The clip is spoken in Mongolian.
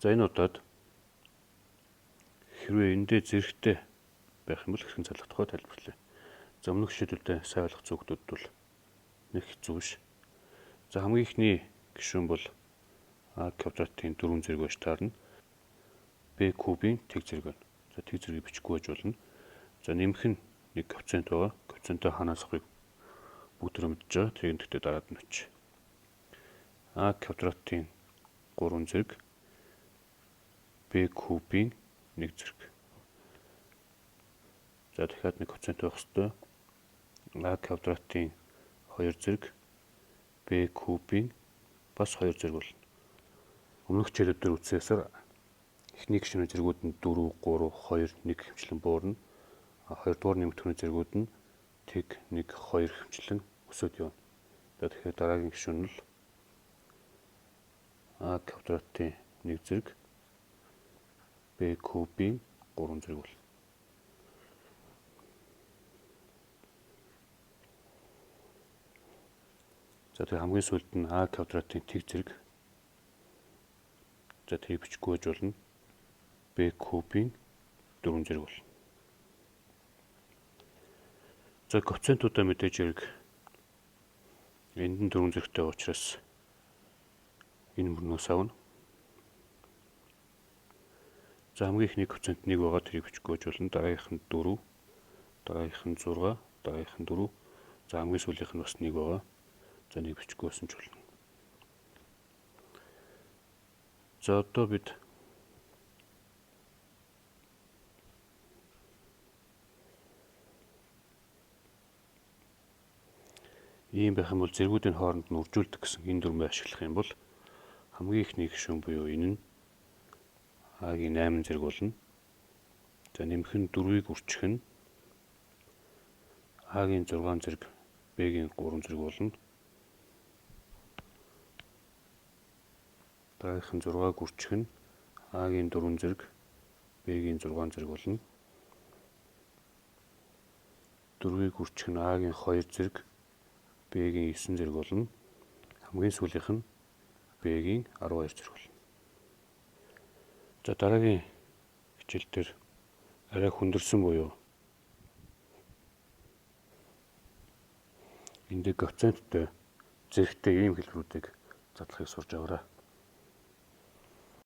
За энэ удаад хэрвээ эндээ зэрэгтэй байх юм бол хэрхэн залгах тухай тайлбарлая. За өмнөх шийдвэртээ сайн ойлгох зүгтүүд бол нэг хэцүү биш. За хамгийн ихний гишүүн бол А квадратын 4 зэрэг байж таарна. Б кубын тэг зэрэг байна. За тэг зэргийг бичихгүй байж болно. За нэмэх нь нэг коэффициент байгаа. Коэффициентээ ханаас авахыг бүгд мэдж байгаа. Тэрийг тэгтээ дараад нь оч. А квадратын 3 зэрэг Б кубын 1 зэрэг. За дахиад нэг коэффициент байх хэвээр. А квадратын 2 зэрэг Б кубын бас 2 зэрэг болно. Өмнөх хичээлүүд дээр үзсээр эхний гишүүний зэргүүд нь 4, 3, 2, 1 хэмжлэн буурна. Хоёрдугаар нэмэгдэхүүний зэргүүд нь тэг 1, 2 хэмжлэн өсөд явна. За тэгэхээр дараагийн гишүүн нь А квадратын 1 зэрэг Б кубын 3 зэрэг болно. За тэгээ хамгийн сүүлд нь А квадратын тэг зэрэг. За тэрийг бичихгүй байж болно. Б кубын 4 зэрэг болно. За коэффициентуудаа мэдээж хэрэг энд нь 4 зэрэгтэй учраас энэ мөрнөөс авна. За хамгийн ихний коэффициент 1 байгаа, тэрийг бичихгүй байж болно. Дараагийнх нь 4, дараагийнх нь 6, дараагийнх нь 4. За хамгийн сүүлийнх нь бас 1 байгаа. За нэг бичихгүй байсан ч болно. За одоо бид ийм байх юм бол зэргүүдийн хооронд нь үржүүлдэг гэсэн энэ дүрмээ ашиглах юм бол хамгийн ихний гишүүн буюу энэ нь А-гийн 8 зэрэг болно. За нэмэх нь 4-ийг үржих нь А-гийн 6 зэрэг Б-гийн 3 зэрэг болно. Дараагийнх нь 6-ыг үржих нь А-гийн 4 зэрэг Б-гийн 6 зэрэг болно. 4-ийг үржих нь А-гийн 2 зэрэг Б-гийн 9 зэрэг болно. Хамгийн сүүлийнх нь Б-гийн 12 зэрэг болно. За дараагийн хичээл дээр арай хүндэрсэн буюу эндээ коэффициенттэй зэрэгтэй ийм хэлбэрүүдийг задлахыг сурж аваарай.